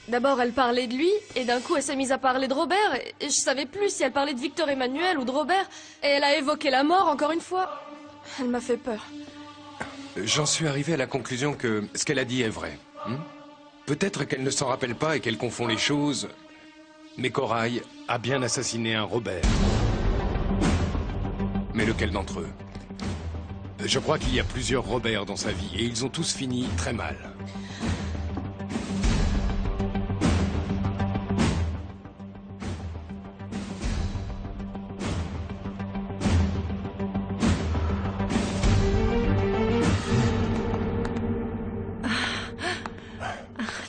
D'abord, elle parlait de lui, et d'un coup, elle s'est mise à parler de Robert, et je savais plus si elle parlait de Victor Emmanuel ou de Robert, et elle a évoqué la mort encore une fois. Elle m'a fait peur. J'en suis arrivé à la conclusion que ce qu'elle a dit est vrai. Peut-être qu'elle ne s'en rappelle pas et qu'elle confond les choses, mais Corail a bien assassiné un Robert. Mais lequel d'entre eux? Je crois qu'il y a plusieurs Robert dans sa vie, et ils ont tous fini très mal.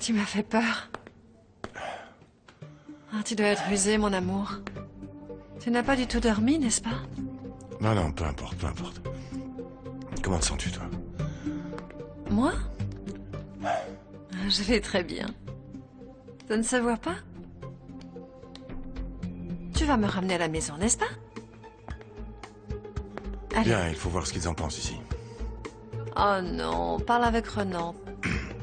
Tu m'as fait peur. Ah, tu dois être usé, mon amour. Tu n'as pas du tout dormi, n'est-ce pas? Non, non, peu importe, peu importe. Comment te sens-tu, toi? Moi? Je vais très bien. Ça ne se voit pas? Tu vas me ramener à la maison, n'est-ce pas? Allez. Bien, il faut voir ce qu'ils en pensent ici. Oh non, parle avec Renan.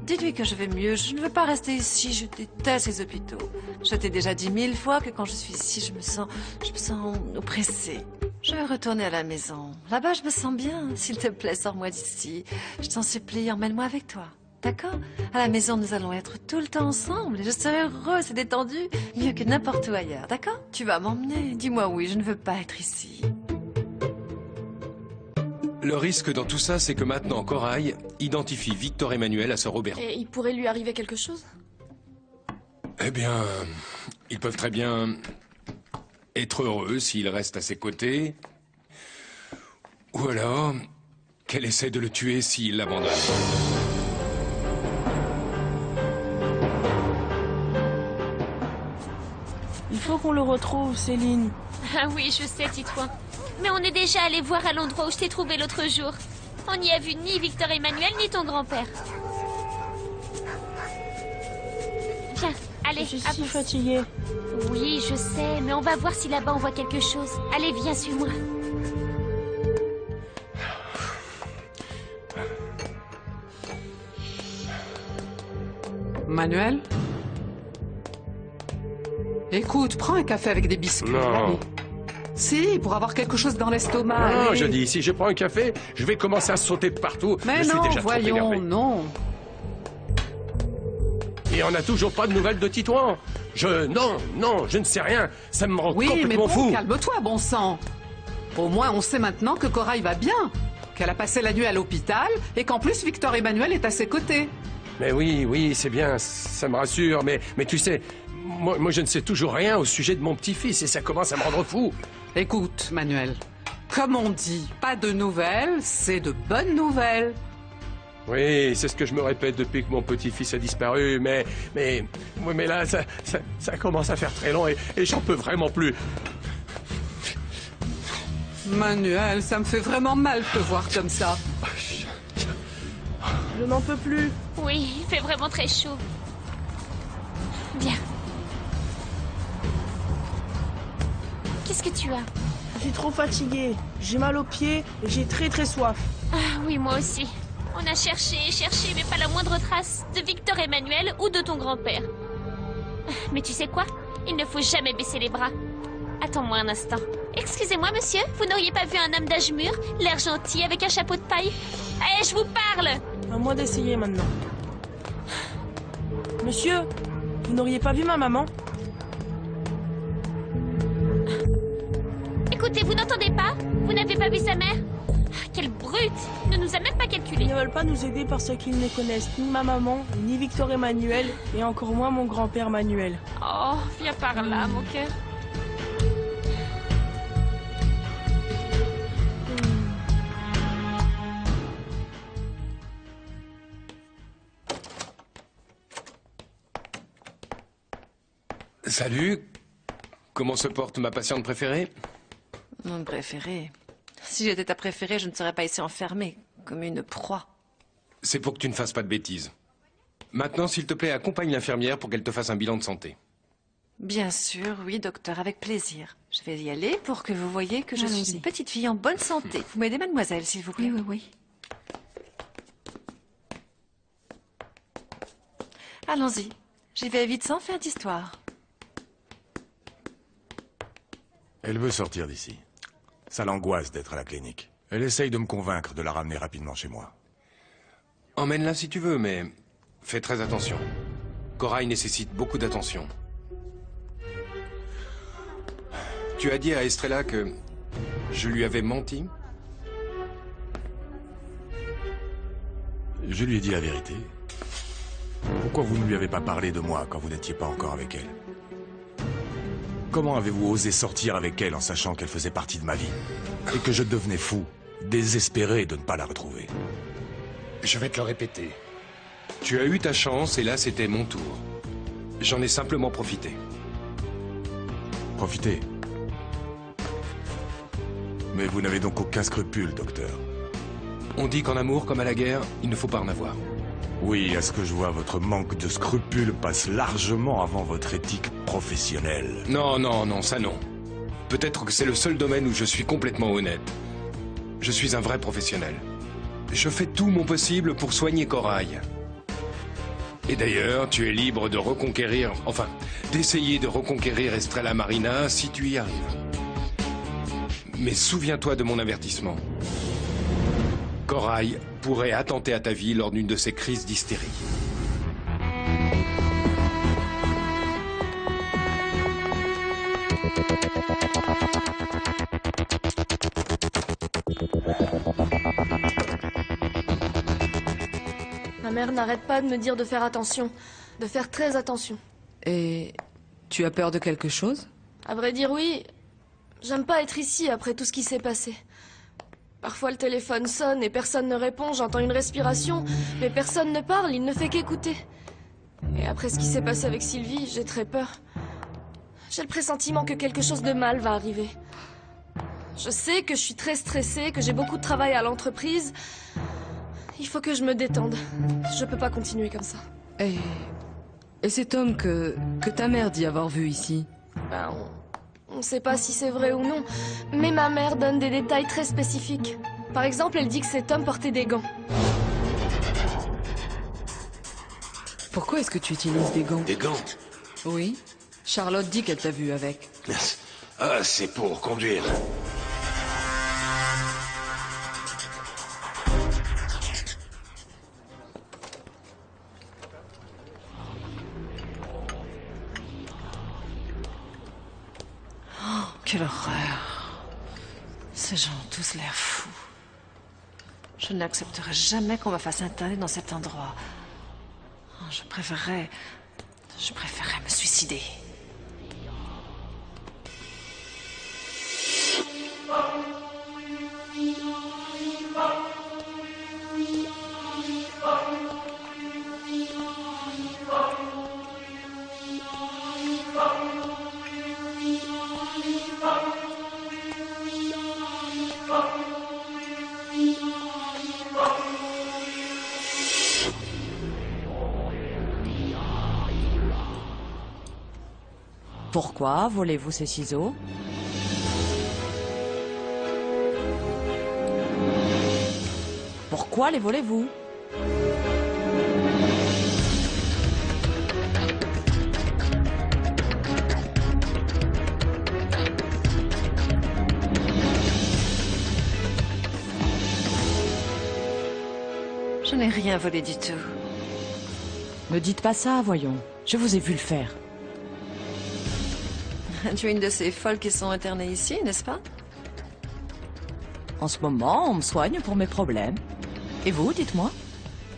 Dis-lui que je vais mieux, je ne veux pas rester ici, je déteste les hôpitaux. Je t'ai déjà dit 1000 fois que quand je suis ici, je me sens oppressée. Je vais retourner à la maison. Là-bas, je me sens bien. S'il te plaît, sors-moi d'ici. Je t'en supplie, emmène-moi avec toi. D'accord? À la maison, nous allons être tout le temps ensemble et je serai heureuse et détendue, mieux que n'importe où ailleurs. D'accord? Tu vas m'emmener. Dis-moi oui, je ne veux pas être ici. Le risque dans tout ça, c'est que maintenant Corail identifie Victor Emmanuel à ce Robert. Et il pourrait lui arriver quelque chose? Eh bien, ils peuvent très bien être heureux s'il reste à ses côtés. Ou alors, qu'elle essaie de le tuer s'il l'abandonne. Il faut qu'on le retrouve, Céline. Ah oui, je sais, Titouan. Mais on est déjà allé voir à l'endroit où je t'ai trouvé l'autre jour. On n'y a vu ni Victor Emmanuel, ni ton grand-père. Viens, allez, Je suis si avance. fatiguée. Oui, je sais, mais on va voir si là-bas on voit quelque chose. Allez, viens, suis-moi. Manuel? Écoute, prends un café avec des biscuits. Non. Allez. Si, pour avoir quelque chose dans l'estomac. Non, allez. je dis, si je prends un café, je vais commencer à sauter de partout. Mais je suis non, déjà trop voyons, énervé. non. Et on n'a toujours pas de nouvelles de Titouan. Non, je ne sais rien. Ça me rend Oui, mais complètement bon, fou. calme-toi, bon sang. Au moins, on sait maintenant que Corail va bien, qu'elle a passé la nuit à l'hôpital et qu'en plus, Victor Emmanuel est à ses côtés. Mais oui, c'est bien, ça me rassure. Mais tu sais, moi, je ne sais toujours rien au sujet de mon petit-fils et ça commence à me rendre fou. Écoute, Manuel, comme on dit, pas de nouvelles, c'est de bonnes nouvelles. Oui, c'est ce que je me répète depuis que mon petit-fils a disparu, mais là, ça commence à faire très long et j'en peux vraiment plus. Manuel, ça me fait vraiment mal de te voir comme ça. Je n'en peux plus. Oui, il fait vraiment très chaud. Viens. Qu'est-ce que tu as? Je suis trop fatiguée. J'ai mal aux pieds et j'ai très soif. Ah oui, moi aussi. On a cherché, mais pas la moindre trace de Victor Emmanuel ou de ton grand-père. Mais tu sais quoi? Il ne faut jamais baisser les bras. Attends-moi un instant. Excusez-moi, monsieur, vous n'auriez pas vu un homme d'âge mûr, l'air gentil, avec un chapeau de paille? Eh, je vous parle! À moi d'essayer maintenant. Monsieur, vous n'auriez pas vu ma maman? Écoutez, vous n'entendez pas? Vous n'avez pas vu sa mère? Ah, quelle brute! Il ne nous a même pas Ils calculé. ne veulent pas nous aider parce qu'ils ne connaissent ni ma maman, ni Victor Emmanuel, et encore moins mon grand-père Manuel. Oh, viens par là, mon cœur. Salut. Comment se porte ma patiente préférée? Mon préféré. Si j'étais ta préférée, je ne serais pas ici enfermée, comme une proie. C'est pour que tu ne fasses pas de bêtises. Maintenant, s'il te plaît, accompagne l'infirmière pour qu'elle te fasse un bilan de santé. Bien sûr, oui, docteur, avec plaisir. Je vais y aller pour que vous voyez que je suis une petite fille en bonne santé. Vous m'aidez, mademoiselle, s'il vous plaît. Oui. Allons-y. J'y vais vite sans faire d'histoire. Elle veut sortir d'ici. Ça l'angoisse d'être à la clinique. Elle essaye de me convaincre de la ramener rapidement chez moi. Emmène-la si tu veux, mais fais très attention. Corail nécessite beaucoup d'attention. Tu as dit à Estrella que je lui avais menti? Je lui ai dit la vérité. Pourquoi vous ne lui avez pas parlé de moi quand vous n'étiez pas encore avec elle? Comment avez-vous osé sortir avec elle en sachant qu'elle faisait partie de ma vie? Et que je devenais fou, désespéré de ne pas la retrouver? Je vais te le répéter. Tu as eu ta chance et là c'était mon tour. J'en ai simplement profité. Profitez. Mais vous n'avez donc aucun scrupule, docteur? On dit qu'en amour comme à la guerre, il ne faut pas en avoir. Oui, à ce que je vois, votre manque de scrupules passe largement avant votre éthique professionnelle. Non, non, non, ça non. Peut-être que c'est le seul domaine où je suis complètement honnête. Je suis un vrai professionnel. Je fais tout mon possible pour soigner Corail. Et d'ailleurs, tu es libre de reconquérir, enfin, d'essayer de reconquérir Estrella Marina si tu y arrives. Mais souviens-toi de mon avertissement. Corail pourrait attenter à ta vie lors d'une de ces crises d'hystérie. Ma mère n'arrête pas de me dire de faire attention, de faire très attention. Et tu as peur de quelque chose? À vrai dire, oui. J'aime pas être ici après tout ce qui s'est passé. Parfois le téléphone sonne et personne ne répond, j'entends une respiration, mais personne ne parle, il ne fait qu'écouter. Et après ce qui s'est passé avec Sylvie, j'ai très peur. J'ai le pressentiment que quelque chose de mal va arriver. Je sais que je suis très stressée, que j'ai beaucoup de travail à l'entreprise. Il faut que je me détende. Je peux pas continuer comme ça. Et cet homme que ta mère dit avoir vu ici? Ben, on ne sait pas si c'est vrai ou non, mais ma mère donne des détails très spécifiques. Par exemple, elle dit que cet homme portait des gants. Pourquoi est-ce que tu utilises des gants? Des gants? Oui. Charlotte dit qu'elle t'a vu avec. Ah, c'est pour conduire. Quelle horreur. Ces gens ont tous l'air fous. Je n'accepterai jamais qu'on me fasse interner dans cet endroit. Oh, je préférerais me suicider. Pourquoi volez-vous ces ciseaux? Pourquoi les volez-vous? Je n'ai rien volé du tout. Ne dites pas ça, voyons. Je vous ai vu le faire. Tu es une de ces folles qui sont internées ici, n'est-ce pas? En ce moment, on me soigne pour mes problèmes. Et vous, dites-moi?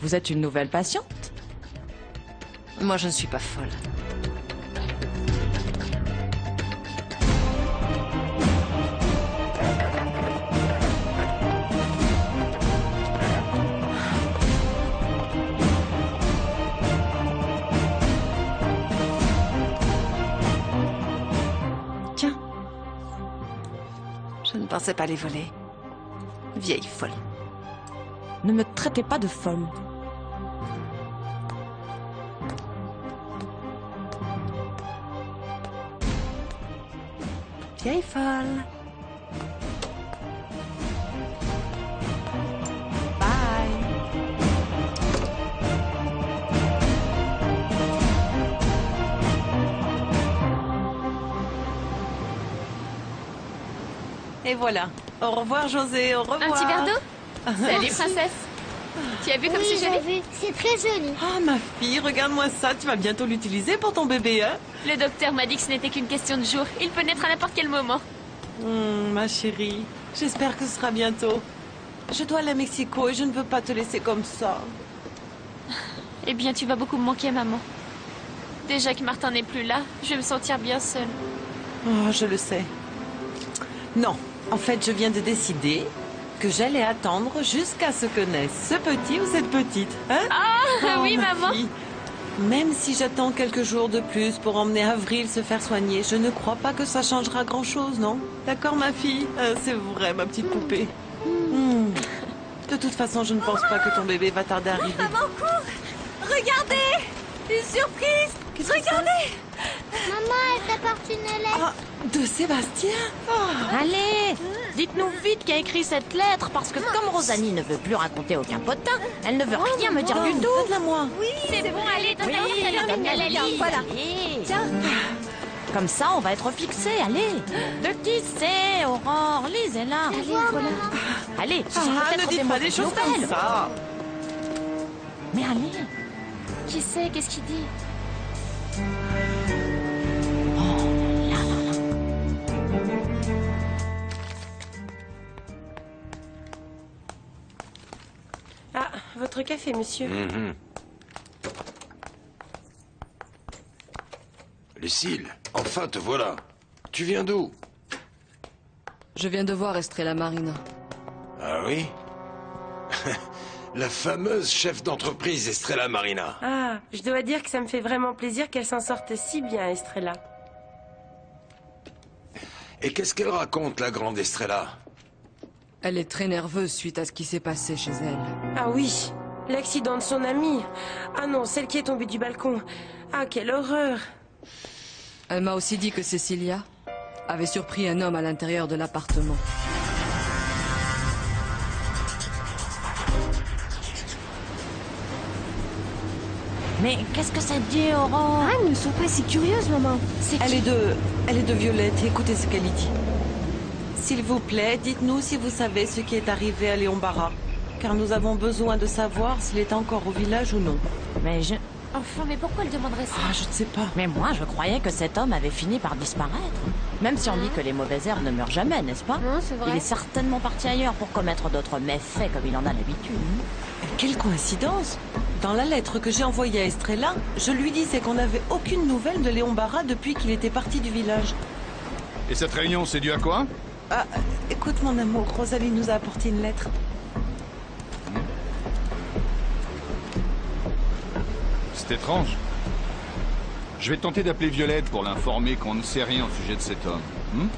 Vous êtes une nouvelle patiente? Moi, je ne suis pas folle. Tiens. Je ne pensais pas les voler. Vieille folle. Ne me traitez pas de folle. Vieille folle. Bye. Et voilà. Au revoir, José, au revoir. Un petit verre d'eau? Salut, princesse. Tu as vu comme c'est joli? C'est très joli. Ah, ma fille, regarde-moi ça. Tu vas bientôt l'utiliser pour ton bébé, hein? Le docteur m'a dit que ce n'était qu'une question de jour. Il peut naître à n'importe quel moment. Ma chérie, j'espère que ce sera bientôt. Je dois aller à Mexico et je ne veux pas te laisser comme ça. Eh bien, tu vas beaucoup me manquer, maman. Déjà que Martin n'est plus là, je vais me sentir bien seule. Oh, je le sais. Non, en fait, je viens de décider que j'allais attendre jusqu'à ce que naisse ce petit ou cette petite. Hein? Ah, oui, ma maman. fille. Même si j'attends quelques jours de plus pour emmener Avril se faire soigner, je ne crois pas que ça changera grand-chose, non? D'accord, ma fille? C'est vrai, ma petite poupée. De toute façon, je ne pense pas que ton bébé va tarder à arriver. Maman, cours! Regardez! Une surprise! Regardez! Maman, elle t'apporte une lettre. De Sébastien? Allez, dites-nous vite qui a écrit cette lettre, parce que comme Rosalie ne veut plus raconter aucun potin, elle ne veut rien me dire du tout. Faites-la moi. Oui, C'est bon, allez, Oui, donne-la la liste. voilà. Allez. Tiens. Comme ça, on va être fixés, allez. De qui c'est, Aurore? Lisez-la. Voilà. Allez, ce sont Ne peut-être dites pas des mauvaises choses comme nouvelles. ça. Mais allez. Qui sait? Qu'est-ce qu'il dit? Ah, votre café, monsieur. Lucille, enfin te voilà. Tu viens d'où? Je viens de voir Estrella Marina. Ah oui? La fameuse chef d'entreprise Estrella Marina. Ah, je dois dire que ça me fait vraiment plaisir qu'elle s'en sorte si bien, Estrella. Et qu'est-ce qu'elle raconte, la grande Estrella? Elle est très nerveuse suite à ce qui s'est passé chez elle. Ah oui, l'accident de son amie. Ah non, celle qui est tombée du balcon. Ah, quelle horreur. Elle m'a aussi dit que Cecilia avait surpris un homme à l'intérieur de l'appartement. Mais qu'est-ce que ça dit, Aurore? Ah, ne sois pas si curieuse, maman. Elle est de Violette. Écoutez ce qu'elle dit. S'il vous plaît, dites-nous si vous savez ce qui est arrivé à Léon Barra. Car nous avons besoin de savoir s'il est encore au village ou non. Mais je... Enfin, mais pourquoi elle demanderait ça? Ah, je ne sais pas. Mais moi, je croyais que cet homme avait fini par disparaître. Même si on dit que les mauvaises herbes ne meurent jamais, n'est-ce pas? Non, c'est vrai. Il est certainement parti ailleurs pour commettre d'autres méfaits comme il en a l'habitude. Quelle coïncidence! Dans la lettre que j'ai envoyée à Estrella, je lui disais qu'on n'avait aucune nouvelle de Léon Barra depuis qu'il était parti du village. Et cette réunion, c'est dû à quoi? Ah, écoute mon amour, Rosalie nous a apporté une lettre. C'est étrange. Je vais tenter d'appeler Violette pour l'informer qu'on ne sait rien au sujet de cet homme.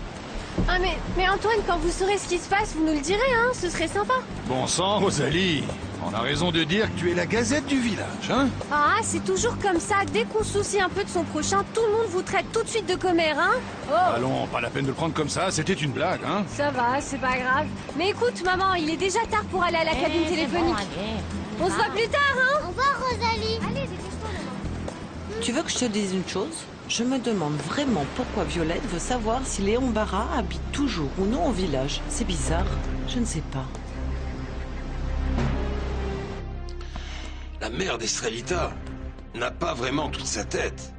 Ah, mais Antoine, quand vous saurez ce qui se passe, vous nous le direz, hein. Ce serait sympa. Bon sang, Rosalie, on a raison de dire que tu es la gazette du village, hein? Ah, c'est toujours comme ça. Dès qu'on se soucie un peu de son prochain, tout le monde vous traite tout de suite de commère, hein. Oh. Allons, pas la peine de le prendre comme ça, c'était une blague, hein? Ça va, c'est pas grave. Mais écoute, maman, il est déjà tard pour aller à la cabine téléphonique. On se voit plus tard, hein. Au revoir, Rosalie. Allez, dépêche-toi, maman. Tu veux que je te dise une chose? Je me demande vraiment pourquoi Violette veut savoir si Léon Barra habite toujours ou non au village. C'est bizarre, je ne sais pas. La mère d'Estrellita n'a pas vraiment toute sa tête.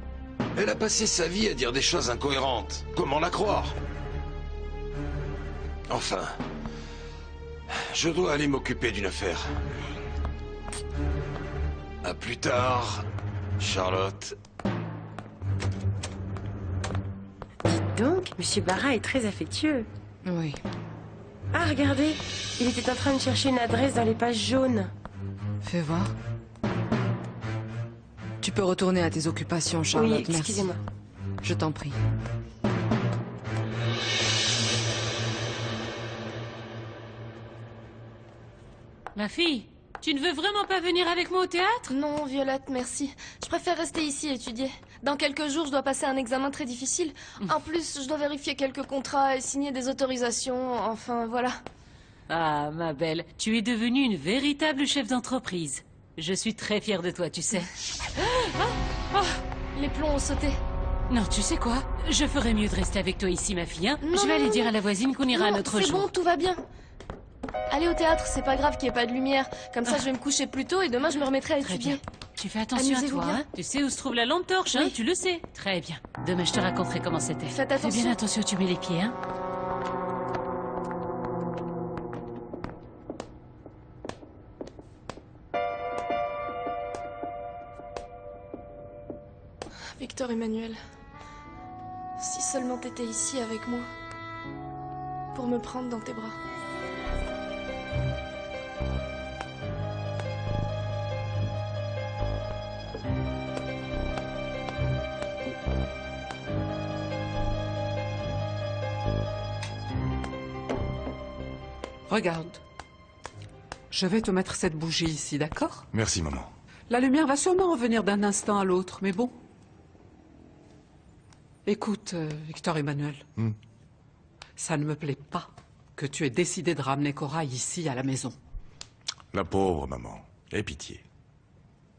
Elle a passé sa vie à dire des choses incohérentes. Comment la croire? Enfin, je dois aller m'occuper d'une affaire. À plus tard, Charlotte. Donc, Monsieur Barra est très affectueux. Oui. Ah, regardez, il était en train de chercher une adresse dans les pages jaunes. Fais voir. Tu peux retourner à tes occupations, Charlotte. Oui, merci. excusez-moi. Je t'en prie. Ma fille, tu ne veux vraiment pas venir avec moi au théâtre? Non, Violette, merci. Je préfère rester ici étudier. Dans quelques jours, je dois passer un examen très difficile. En plus, je dois vérifier quelques contrats et signer des autorisations. Enfin, voilà. Ah, ma belle, tu es devenue une véritable chef d'entreprise. Je suis très fière de toi, tu sais. Les plombs ont sauté. Non, tu sais quoi? Je ferais mieux de rester avec toi ici, ma fille, hein? Non, Je vais aller non, dire non. à la voisine qu'on ira Non, un autre c'est jour. bon, tout va bien. Allez au théâtre, c'est pas grave qu'il n'y ait pas de lumière. Comme ça, je vais me coucher plus tôt et demain, je me remettrai à étudier. bien. Tu fais attention à Amusez-vous toi, bien. hein? Tu sais où se trouve la lampe torche, hein? Oui. Tu le sais. Très bien. Demain, je te raconterai comment c'était. Faites Fais attention. bien attention où tu mets les pieds, hein? Victor Emmanuel, si seulement t'étais ici avec moi, pour me prendre dans tes bras. Regarde. Je vais te mettre cette bougie ici, d'accord? Merci, maman. La lumière va sûrement revenir d'un instant à l'autre, mais bon. Écoute, Victor Emmanuel. Ça ne me plaît pas que tu aies décidé de ramener Corail ici, à la maison. La pauvre maman. Aie pitié.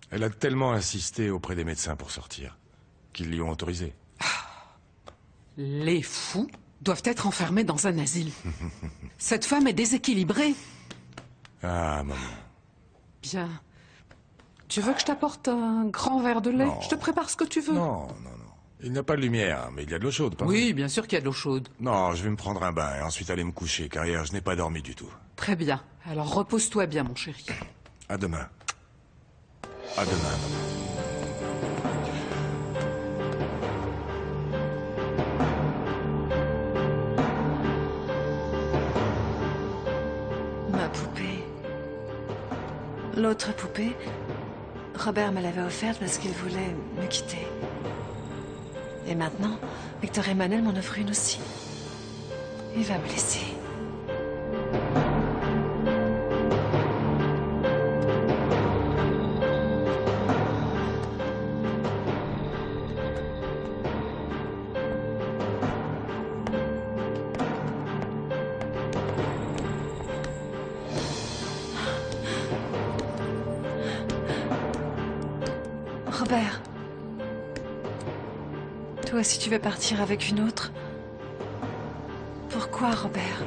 Elle a tellement insisté auprès des médecins pour sortir qu'ils l'y ont autorisé. Les fous doivent être enfermés dans un asile. Cette femme est déséquilibrée. Ah, maman. Bien. Tu veux que je t'apporte un grand verre de lait? Non. Je te prépare ce que tu veux. Non. Il n'y a pas de lumière, mais il y a de l'eau chaude, pas Oui, vrai? bien sûr qu'il y a de l'eau chaude. Non, je vais me prendre un bain et ensuite aller me coucher, car hier, je n'ai pas dormi du tout. Très bien. Alors repose-toi bien, mon chéri. À demain. À demain, maman. Ma poupée. L'autre poupée, Robert me l'avait offerte parce qu'il voulait me quitter. Et maintenant, Victor Emmanuel m'en offre une aussi. Il va me laisser. Robert. Toi aussi tu veux partir avec une autre? Pourquoi, Robert?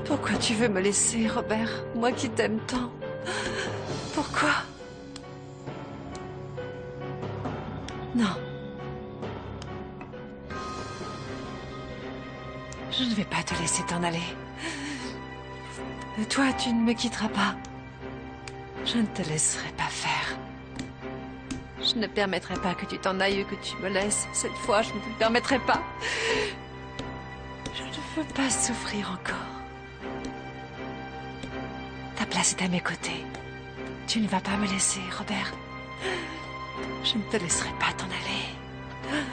Pourquoi tu veux me laisser, Robert? Moi qui t'aime tant. Pourquoi? Non. Je ne vais pas te laisser t'en aller. Et toi, tu ne me quitteras pas. Je ne te laisserai pas faire. Je ne permettrai pas que tu t'en ailles ou que tu me laisses. Cette fois, je ne te le permettrai pas. Je ne veux pas souffrir encore. Ta place est à mes côtés. Tu ne vas pas me laisser, Robert. Je ne te laisserai pas t'en aller.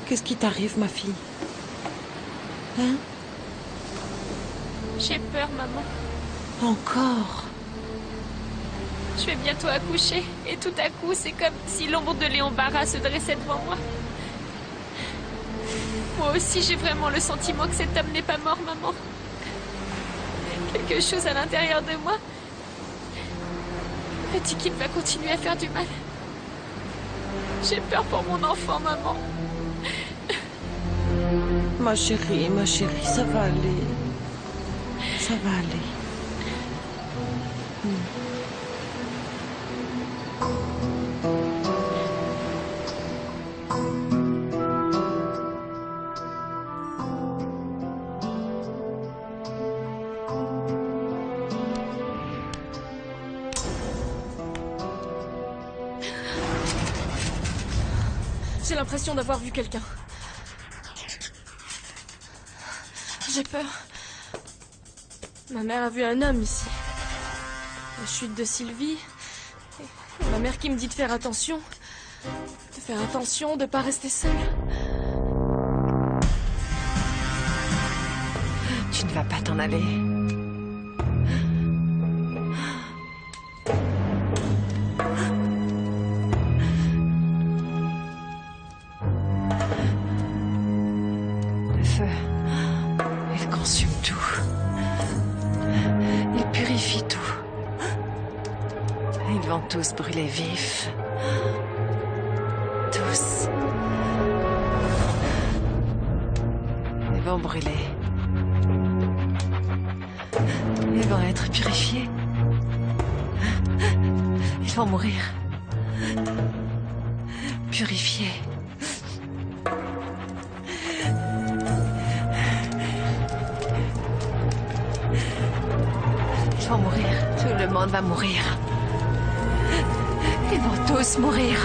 Qu'est-ce qui t'arrive, ma fille? Hein? J'ai peur, maman. Encore? Je vais bientôt accoucher. Et tout à coup, c'est comme si l'ombre de Léon Barra se dressait devant moi. Moi aussi, j'ai vraiment le sentiment que cet homme n'est pas mort, maman. Quelque chose à l'intérieur de moi me dit qu'il va continuer à faire du mal. J'ai peur pour mon enfant, maman. Ma chérie, ça va aller. Ça va aller. J'ai l'impression d'avoir vu quelqu'un. J'ai peur. Ma mère a vu un homme ici. La chute de Sylvie. Et ma mère qui me dit de faire attention. De faire attention, de pas rester seule. Tu ne vas pas t'en aller. Ils vont tous brûler vifs. Tous. Ils vont brûler. Ils vont être purifiés. Ils vont mourir. Purifiés. Ils vont mourir. Tout le monde va mourir. Ils vont tous mourir.